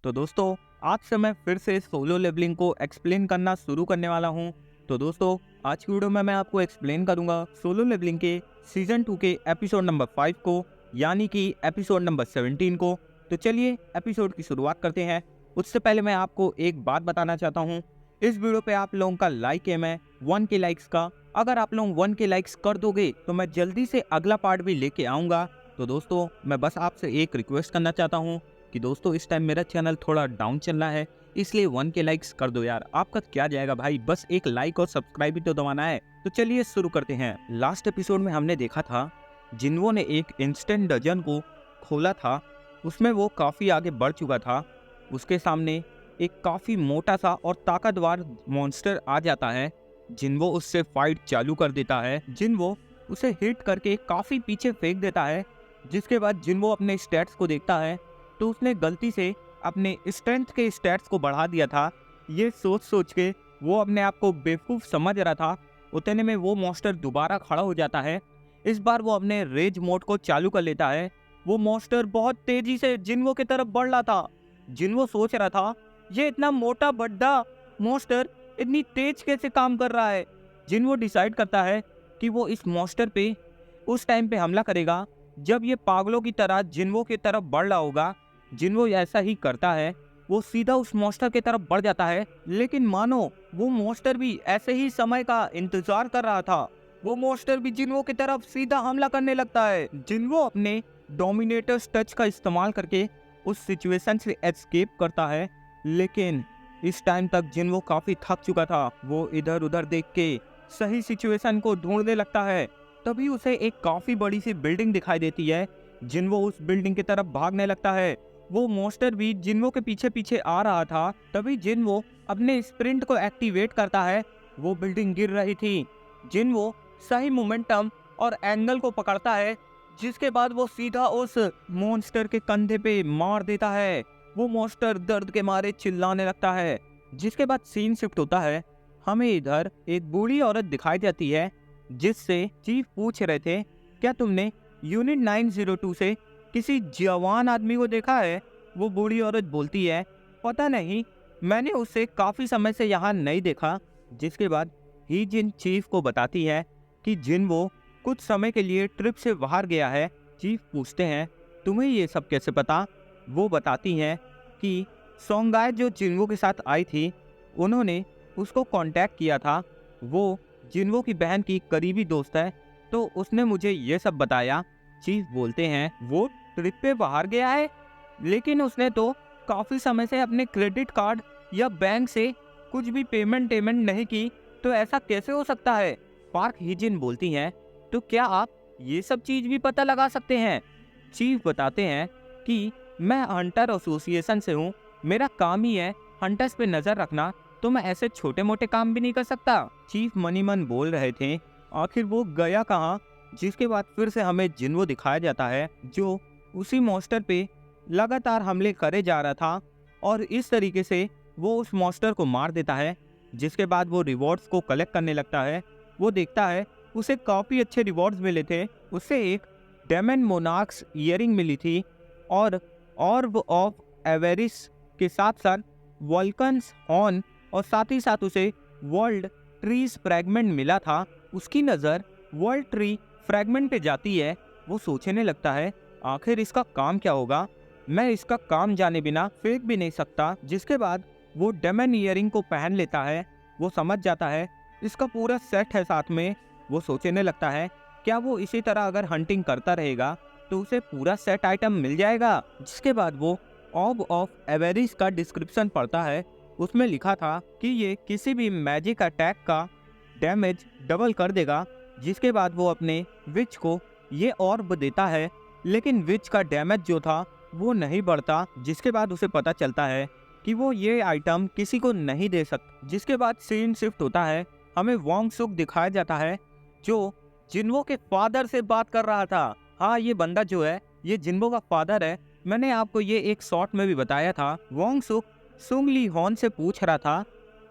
तो दोस्तों, आज से मैं फिर से सोलो लेवलिंग को एक्सप्लेन करना शुरू करने वाला हूं। तो दोस्तों, आज की वीडियो में मैं आपको एक्सप्लेन करूंगा सोलो लेवलिंग के सीजन 2 के एपिसोड नंबर 5 को, यानी कि एपिसोड नंबर 17 को। तो चलिए एपिसोड की शुरुआत करते हैं। उससे पहले मैं आपको एक बात बताना चाहता हूँ। इस वीडियो पे आप लोगों का लाइक एम है 1 के लाइक्स का। अगर आप लोग 1 के लाइक्स कर दोगे तो मैं जल्दी से अगला पार्ट भी लेके आऊँगा। तो दोस्तों, मैं बस आपसे एक रिक्वेस्ट करना चाहता हूँ कि दोस्तों, इस टाइम मेरा चैनल थोड़ा डाउन चल रहा है, इसलिए 1 के लाइक्स कर दो यार। आपका क्या जाएगा भाई, बस एक लाइक और सब्सक्राइब भी तो दबाना है। तो चलिए शुरू करते हैं। लास्ट एपिसोड में हमने देखा था जिन्हों ने एक इंस्टेंट डजन को खोला था, उसमें वो काफ़ी आगे बढ़ चुका था। उसके सामने एक काफ़ी मोटा सा और ताकतवर मॉन्स्टर आ जाता है। जिन्हो उससे फाइट चालू कर देता है। जिन्हो उसे हिट करके काफ़ी पीछे फेंक देता है। जिसके बाद जिन्हो अपने स्टैट्स को देखता है तो उसने गलती से अपने स्ट्रेंथ के स्टैट्स को बढ़ा दिया था। ये सोच सोच के वो अपने आप को बेवकूफ़ समझ रहा था। उतने में वो मॉन्स्टर दोबारा खड़ा हो जाता है। इस बार वो अपने रेज मोड को चालू कर लेता है। वो मॉन्स्टर बहुत तेजी से जिन्हो की तरफ बढ़ रहा था। जिन्हो सोच रहा था ये इतना मोटा बड्ढा मॉन्स्टर इतनी तेज कैसे काम कर रहा है। जिन्हो डिसाइड करता है कि वो इस मॉन्स्टर पे उस टाइम पे हमला करेगा जब ये पागलों की तरह जिन्हो की तरफ बढ़ रहा होगा। जिन्हो ऐसा ही करता है, वो सीधा उस मॉन्स्टर की तरफ बढ़ जाता है। लेकिन मानो वो मॉन्स्टर भी ऐसे ही समय का इंतजार कर रहा था। वो मॉन्स्टर भी जिन्हो की तरफ सीधा हमला करने लगता है। जिन्हो अपने डोमिनेटर्स टच का इस्तेमाल करके उस सिचुएशन से एस्केप करता है। लेकिन इस टाइम तक जिन्हो काफी थक चुका था। वो इधर उधर देख के सही सिचुएशन को ढूंढने लगता है। तभी उसे एक काफी बड़ी सी बिल्डिंग दिखाई देती है। जिन्हो उस बिल्डिंग की तरफ भागने लगता है। वो मॉन्स्टर भी जिन्हो के पीछे पीछे आ रहा था। तभी जिन्हो अपने स्प्रिंट को एक्टिवेट करता है। वो बिल्डिंग गिर रही थी। जिन्हो सही मोमेंटम और एंगल को पकड़ता है, जिसके बाद वो सीधा उस मॉन्स्टर के कंधे पे मार देता है। वो मॉन्स्टर दर्द के मारे चिल्लाने लगता है। जिसके बाद सीन शिफ्ट होता है। हमें इधर एक बूढ़ी औरत दिखाई जाती है, जिससे चीफ पूछ रहे थे क्या तुमने यूनिट 902 से किसी जवान आदमी को देखा है। वो बूढ़ी औरत बोलती है पता नहीं, मैंने उसे काफ़ी समय से यहाँ नहीं देखा। जिसके बाद ही जिन चीफ को बताती है कि जिन वो कुछ समय के लिए ट्रिप से बाहर गया है। चीफ पूछते हैं तुम्हें ये सब कैसे पता। वो बताती हैं कि सोंगाय जो जिन्वो के साथ आई थी, उन्होंने उसको कांटेक्ट किया था। वो जिन्वो की बहन की करीबी दोस्त है, तो उसने मुझे ये सब बताया। चीफ बोलते हैं वो ट्रिप पे बाहर गया है, लेकिन उसने तो काफ़ी समय से अपने क्रेडिट कार्ड या बैंक से कुछ भी पेमेंट नहीं की, तो ऐसा कैसे हो सकता है। पार्क हिजिन बोलती हैं तो क्या आप ये सब चीज़ भी पता लगा सकते हैं। चीफ बताते हैं कि मैं हंटर एसोसिएशन से हूँ, मेरा काम ही है हंटर्स पे नज़र रखना, तो मैं ऐसे छोटे मोटे काम भी नहीं कर सकता। चीफ मनी मन बोल रहे थे आखिर वो गया कहाँ। जिसके बाद फिर से हमें जिन्हो दिखाया जाता है, जो उसी मॉन्स्टर पे लगातार हमले करे जा रहा था और इस तरीके से वो उस मॉन्स्टर को मार देता है। जिसके बाद वो रिवॉर्ड्स को कलेक्ट करने लगता है। वो देखता है उसे काफ़ी अच्छे रिवॉर्ड्स मिले थे। उसे एक डेमन मोनार्क्स ईयरिंग मिली थी और ऑर्ब ऑफ एवेरिस के साथ साथ वॉल्कन्स हॉर्न, और साथ ही साथ उसे वर्ल्ड ट्रीज फ्रैगमेंट मिला था। उसकी नज़र वर्ल्ड ट्री फ्रैगमेंट पे जाती है। वो सोचने लगता है आखिर इसका काम क्या होगा, मैं इसका काम जाने बिना फेंक भी नहीं सकता। जिसके बाद वो डेमन ईयरिंग को पहन लेता है। वो समझ जाता है इसका पूरा सेट है साथ में। वो सोचने लगता है क्या वो इसी तरह अगर हंटिंग करता रहेगा तो उसे पूरा सेट आइटम मिल जाएगा। जिसके बाद वो ऑर्ब ऑफ एवेरिस का डिस्क्रिप्शन पढ़ता है। उसमें लिखा था कि ये किसी भी मैजिक अटैक का डैमेज डबल कर देगा। जिसके बाद वो अपने विच को ये ऑर्ब देता है, लेकिन विच का डैमेज जो था वो नहीं बढ़ता। जिसके बाद उसे पता चलता है कि वो ये आइटम किसी को नहीं दे सकता। जिसके बाद सीन शिफ्ट होता है। हमें वोंग सुक दिखाया जाता है, जो जिन्हो के फादर से बात कर रहा था। हाँ, ये बंदा जो है ये जिन्हो का फादर है। मैंने आपको ये एक शॉर्ट में भी बताया था। वोंग सुक सुंग ली हॉन से पूछ रहा था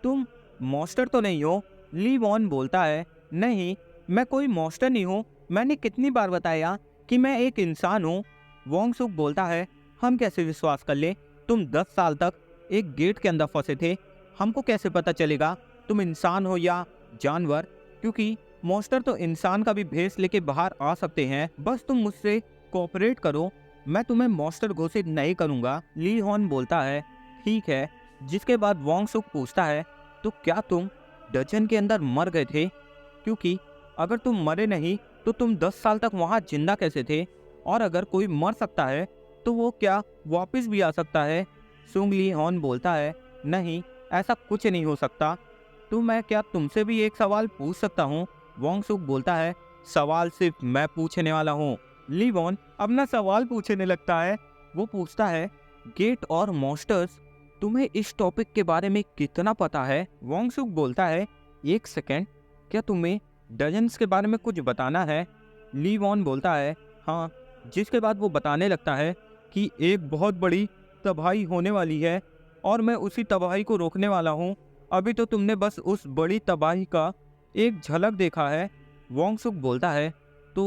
तुम मॉन्स्टर तो नहीं हो। ली वॉन बोलता है नहीं, मैं कोई मॉन्स्टर नहीं हूँ, मैंने कितनी बार बताया कि मैं एक इंसान हूँ। वोंग सुक बोलता है हम कैसे विश्वास कर ले, तुम 10 साल तक एक गेट के अंदर फंसे थे। हमको कैसे पता चलेगा तुम इंसान हो या जानवर, क्योंकि मॉन्स्टर तो इंसान का भी भेष लेके बाहर आ सकते हैं। बस तुम मुझसे कोऑपरेट करो, मैं तुम्हें मॉन्स्टर घोषित नहीं करूंगा। ली हॉन बोलता है ठीक है। जिसके बाद वोंग सुक पूछता है तो क्या तुम डजन के अंदर मर गए थे? क्योंकि अगर तुम मरे नहीं तो तुम 10 साल तक वहां जिंदा कैसे थे? और अगर कोई मर सकता है तो वो क्या वापस भी आ सकता है? सुंग ली हॉन बोलता है नहीं, ऐसा कुछ नहीं हो सकता। तो मैं क्या तुमसे भी एक सवाल पूछ सकता हूँ? वोंग सुक बोलता है सवाल सिर्फ मैं पूछने वाला हूँ। ली वॉन अपना सवाल पूछने लगता है। वो पूछता है गेट और मॉन्स्टर्स, तुम्हें इस टॉपिक के बारे में कितना पता है? वोंग सुक बोलता है एक सेकेंड, क्या तुम्हें डजन्स के बारे में कुछ बताना है? ली वॉन बोलता है हाँ। जिसके बाद वो बताने लगता है कि एक बहुत बड़ी तबाही होने वाली है और मैं उसी तबाही को रोकने वाला हूँ। अभी तो तुमने बस उस बड़ी तबाही का एक झलक देखा है। वोंग सुक बोलता है तो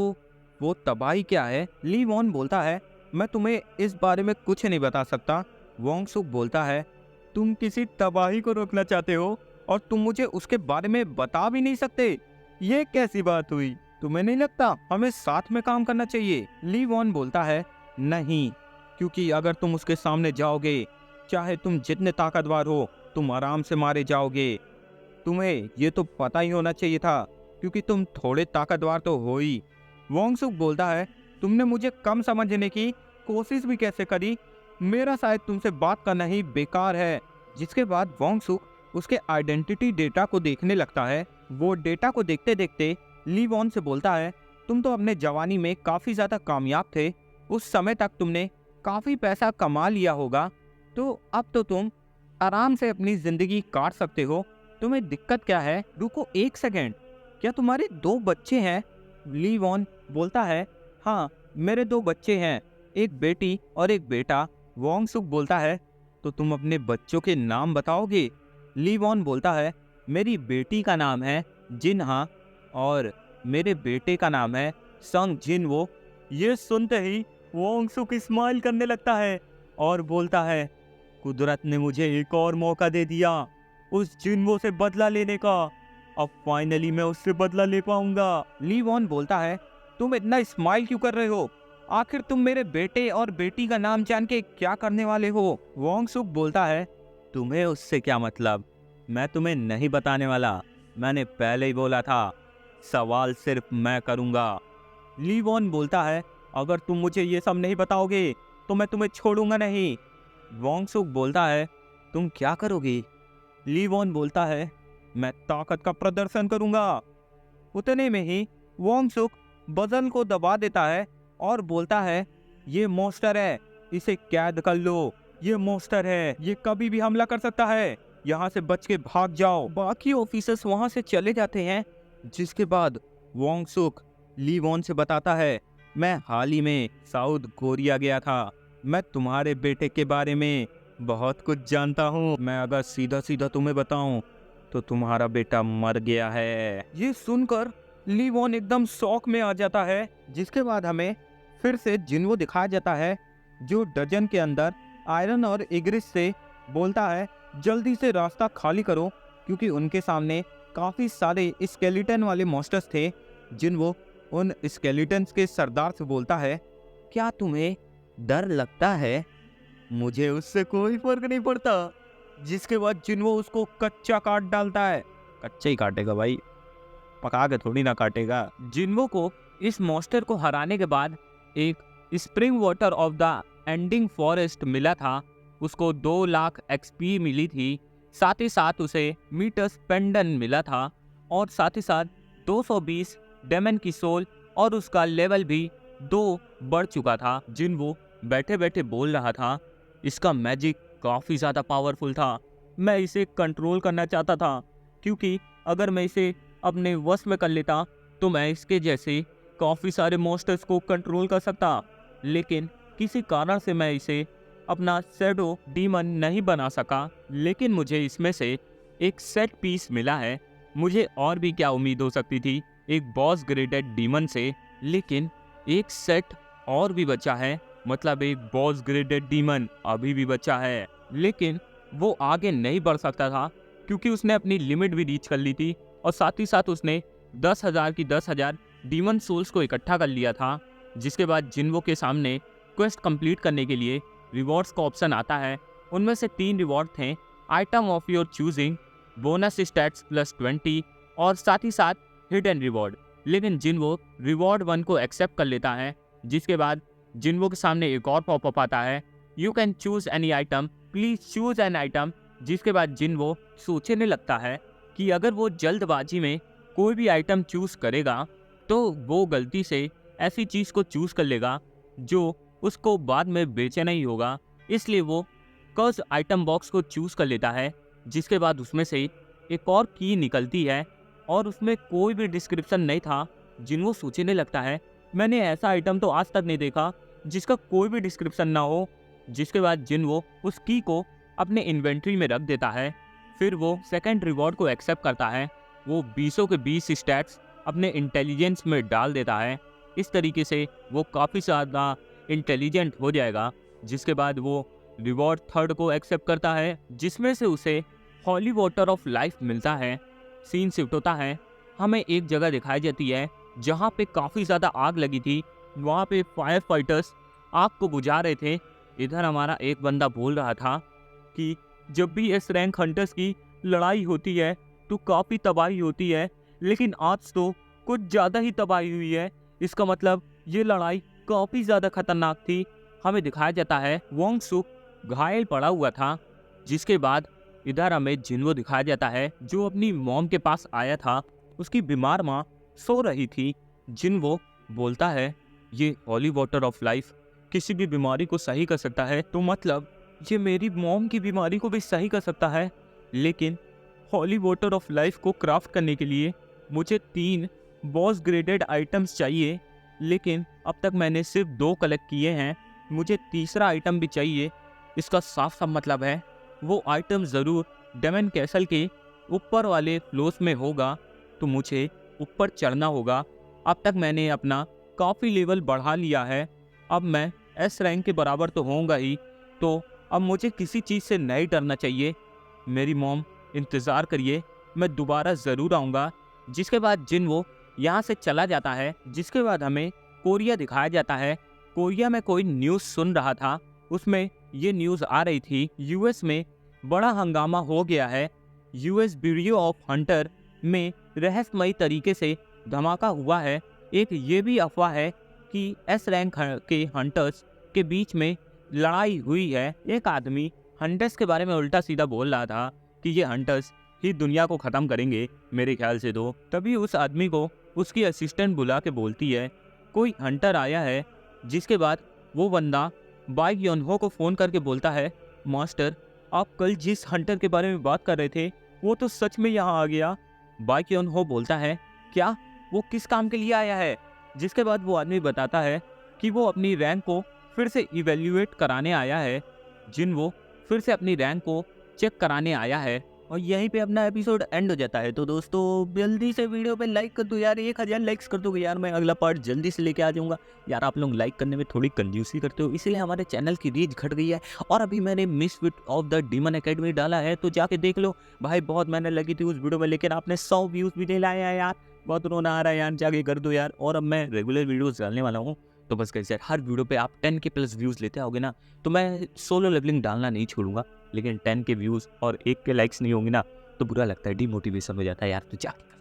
वो तबाही क्या है? ली वॉन बोलता है मैं तुम्हें इस बारे में कुछ नहीं बता सकता। वोंग सुक बोलता है तुम किसी तबाही को रोकना चाहते हो और तुम मुझे उसके बारे में बता भी नहीं सकते? ये कैसी बात हुई? तुम्हें नहीं लगता हमें साथ में काम करना चाहिए? ली वॉन बोलता है नहीं, क्योंकि अगर तुम उसके सामने जाओगे, चाहे तुम जितने ताकतवर हो, तुम आराम से मारे जाओगे। तुम्हें ये तो पता ही होना चाहिए था, क्योंकि तुम थोड़े ताकतवर तो हो ही। वोंग सुक बोलता है तुमने मुझे कम समझने की कोशिश भी कैसे करी? मेरा शायद तुमसे बात करना ही बेकार है। जिसके बाद वोंग सुक उसके आइडेंटिटी डेटा को देखने लगता है। वो डेटा को देखते देखते ली वॉन से बोलता है तुम तो अपने जवानी में काफ़ी ज़्यादा कामयाब थे। उस समय तक तुमने काफ़ी पैसा कमा लिया होगा, तो अब तो तुम आराम से अपनी ज़िंदगी काट सकते हो। तुम्हें दिक्कत क्या है? रुको एक सेकेंड, क्या तुम्हारे 2 बच्चे हैं? ली वॉन बोलता है हाँ, मेरे 2 बच्चे हैं, एक बेटी और एक बेटा। वोंग सुक बोलता है तो तुम अपने बच्चों के नाम बताओगे? ली वॉन बोलता है मेरी बेटी का नाम है जिनहा और मेरे बेटे का नाम है संग जिनवो। ये सुनते ही वोंग सुक स्माइल करने लगता है और बोलता है कुदरत ने मुझे एक और मौका दे दिया उस जिनवो से बदला लेने का। अब फाइनली मैं उससे बदला ले पाऊंगा। ली वॉन बोलता है तुम इतना स्माइल क्यों कर रहे हो? आखिर तुम मेरे बेटे और बेटी का नाम जान के क्या करने वाले हो? वोंग सुक बोलता है तुम्हें उससे क्या मतलब? मैं तुम्हें नहीं बताने वाला, मैंने पहले ही बोला था, सवाल सिर्फ मैं करूंगा। ली वॉन बोलता है अगर तुम मुझे ये सब नहीं बताओगे तो मैं तुम्हें छोड़ूंगा नहीं। वोंग सुक बोलता है तुम क्या करोगे? ली वॉन बोलता है मैं ताकत का प्रदर्शन करूंगा। उतने में ही वोंग सुक बजल को दबा देता है और बोलता है ये मॉन्स्टर है, इसे कैद कर लो। ये मॉन्स्टर है, ये कभी भी हमला कर सकता है, यहाँ से बच के भाग जाओ। बाकी ऑफिसर्स वहां से चले जाते हैं। जिसके बाद वोंग सुक ली वॉन से बताता है मैं हाल ही में साउथ कोरिया गया था, मैं तुम्हारे बेटे के बारे में बहुत कुछ जानता हूँ। मैं अगर सीधा सीधा तुम्हें बताऊं तो तुम्हारा बेटा मर गया है। ये सुनकर ली वॉन एकदम शॉक में आ जाता है। जिसके बाद हमें फिर से जिनवो दिखाया जाता है जो डजन के अंदर आयरन और इग्रिस से बोलता है जल्दी से रास्ता खाली करो, क्योंकि उनके सामने काफ़ी सारे स्केलेटन वाले मॉन्स्टर्स थे। जिनवो उन स्केलेटन्स के सरदार से बोलता है क्या तुम्हें डर लगता है? मुझे उससे कोई फर्क नहीं पड़ता। जिसके बाद जिनवो उसको कच्चा काट डालता है। कच्चा ही काटेगा भाई, पका के थोड़ी ना काटेगा। जिनवो को इस मॉन्स्टर को हराने के बाद एक spring water of the ending forest मिला था। उसको 2 लाख एक्सपी मिली थी। साथ ही साथ उसे मीटर्स पेंडन मिला था और साथ ही साथ 220 डेमन की सोल और उसका लेवल भी 2 बढ़ चुका था। जिनवो बैठे बैठे बोल रहा था इसका मैजिक काफ़ी ज़्यादा पावरफुल था, मैं इसे कंट्रोल करना चाहता था, क्योंकि अगर मैं इसे अपने वश में कर लेता तो मैं इसके जैसे काफ़ी सारे मॉन्स्टर्स को कंट्रोल कर सकता। लेकिन किसी कारण से मैं इसे अपना शैडो डीमन नहीं बना सका। लेकिन मुझे इसमें से एक सेट पीस मिला है। मुझे और भी क्या उम्मीद हो सकती थी एक बॉस ग्रेडेड डीमन से, लेकिन एक सेट और भी बचा है मतलब एक बॉस ग्रेडेड डीमन अभी भी बचा है, लेकिन वो आगे नहीं बढ़ सकता था क्योंकि उसने अपनी लिमिट भी रीच कर ली थी और साथ ही साथ उसने 10,000 की 10,000 डीमन सोल्स को इकट्ठा कर लिया था। जिसके बाद जिन्वो के सामने क्वेस्ट कंप्लीट करने के लिए रिवॉर्ड्स का ऑप्शन आता है। उनमें से 3 रिवॉर्ड थे, item of your choosing, bonus stats +20 और साथ ही साथ हिडन रिवॉर्ड। लेकिन जिन्वो रिवॉर्ड 1 को एक्सेप्ट कर लेता है। जिसके बाद जिन्वो के सामने एक और पॉपअप आता है, you can choose any item, please choose an item. जिसके बाद जिन्वो सोचने लगता है कि अगर वो जल्दबाजी में कोई भी आइटम चूज करेगा तो वो गलती से ऐसी चीज़ को चूज कर लेगा जो उसको बाद में बेचना ही होगा। इसलिए वो कर्ज आइटम बॉक्स को चूज कर लेता है। जिसके बाद उसमें से एक और की निकलती है और उसमें कोई भी डिस्क्रिप्शन नहीं था। जिन्वो सोचने लगता है, मैंने ऐसा आइटम तो आज तक नहीं देखा जिसका कोई भी डिस्क्रिप्शन ना हो। जिसके बाद जिन्वो उस की को अपने इन्वेंट्री में रख देता है। फिर वो सेकंड रिवॉर्ड को एक्सेप्ट करता है। वो 20 के 20 स्टैट्स अपने इंटेलिजेंस में डाल देता है। इस तरीके से वो काफ़ी ज़्यादा इंटेलिजेंट हो जाएगा। जिसके बाद वो रिवॉर्ड थर्ड को एक्सेप्ट करता है जिसमें से उसे हॉली वाटर ऑफ लाइफ मिलता है। सीन शिफ्ट होता है, हमें एक जगह दिखाई जाती है जहाँ पे काफ़ी ज़्यादा आग लगी थी। वहाँ पे फायर फाइटर्स आग को बुझा रहे थे। इधर हमारा एक बंदा बोल रहा था कि जब भी एस रैंक हंटर्स की लड़ाई होती है तो काफ़ी तबाही होती है, लेकिन आज तो कुछ ज़्यादा ही तबाही हुई है। इसका मतलब ये लड़ाई काफ़ी ज़्यादा खतरनाक थी। हमें दिखाया जाता है वोंग सुक घायल पड़ा हुआ था। जिसके बाद इधर हमें जिन्वो दिखाया जाता है जो अपनी मॉम के पास आया था। उसकी बीमार माँ सो रही थी। जिन्वो बोलता है, ये हॉली वाटर ऑफ लाइफ किसी भी बीमारी को सही कर सकता है, तो मतलब ये मेरी मॉम की बीमारी को भी सही कर सकता है। लेकिन हॉली वाटर ऑफ लाइफ को क्राफ्ट करने के लिए मुझे 3 बॉस ग्रेडेड आइटम्स चाहिए, लेकिन अब तक मैंने सिर्फ 2 कलेक्ट किए हैं। मुझे तीसरा आइटम भी चाहिए। इसका साफ साफ मतलब है वो आइटम ज़रूर डेमन कैसल के ऊपर वाले फ्लोर्स में होगा, तो मुझे ऊपर चढ़ना होगा। अब तक मैंने अपना काफ़ी लेवल बढ़ा लिया है। अब मैं एस रैंक के बराबर तो होऊंगा ही, तो अब मुझे किसी चीज़ से नहीं डरना चाहिए। मेरी मॉम इंतज़ार करिए, मैं दोबारा ज़रूर आऊँगा। जिसके बाद जिन्वो यहाँ से चला जाता है। जिसके बाद हमें कोरिया दिखाया जाता है। कोरिया में कोई न्यूज़ सुन रहा था, उसमें ये न्यूज़ आ रही थी, यूएस में बड़ा हंगामा हो गया है। यूएस ब्यूरो ऑफ हंटर में रहस्यमयी तरीके से धमाका हुआ है। एक ये भी अफवाह है कि एस रैंक के हंटर्स के बीच में लड़ाई हुई है। एक आदमी हंटर्स के बारे में उल्टा सीधा बोल रहा था कि ये हंटर्स ही दुनिया को ख़त्म करेंगे मेरे ख्याल से। तो तभी उस आदमी को उसकी असिस्टेंट बुला के बोलती है कोई हंटर आया है। जिसके बाद वो बंदा बाइक योनहो को फ़ोन करके बोलता है, मास्टर आप कल जिस हंटर के बारे में बात कर रहे थे वो तो सच में यहाँ आ गया। बाइक योनहो बोलता है, क्या वो किस काम के लिए आया है? जिसके बाद वो आदमी बताता है कि वो अपनी रैंक को फिर से इवेल्युएट कराने आया है। जिन्वो फिर से अपनी रैंक को चेक कराने आया है। और यहीं पे अपना एपिसोड एंड हो जाता है। तो दोस्तों जल्दी से वीडियो पे लाइक कर दो यार, 1000 लाइक्स कर दोगे यार, मैं अगला पार्ट जल्दी से लेके आ जाऊंगा यार। आप लोग लाइक करने में थोड़ी कंजूसी करते हो, इसीलिए हमारे चैनल की रीच घट गई है। और अभी मैंने misfit of the demon academy डाला है, तो जाके देख लो भाई, बहुत मेहनत लगी थी उस वीडियो में, लेकिन आपने 100 व्यूज़ भी नहीं लाया है यार, बहुत रोना आ रहा है यार, जाके कर दो यार। और अब मैं रेगुलर वीडियोज़ डालने वाला हूँ, तो बस कैसे हर वीडियो पे आप 10 के प्लस व्यूज़ लेते आओगे ना, तो मैं सोलो लेवलिंग डालना नहीं छोड़ूंगा। लेकिन 10 के व्यूज़ और 1 के लाइक्स नहीं होंगे ना, तो बुरा लगता है, डीमोटिवेशन हो जाता है यार। तो जाके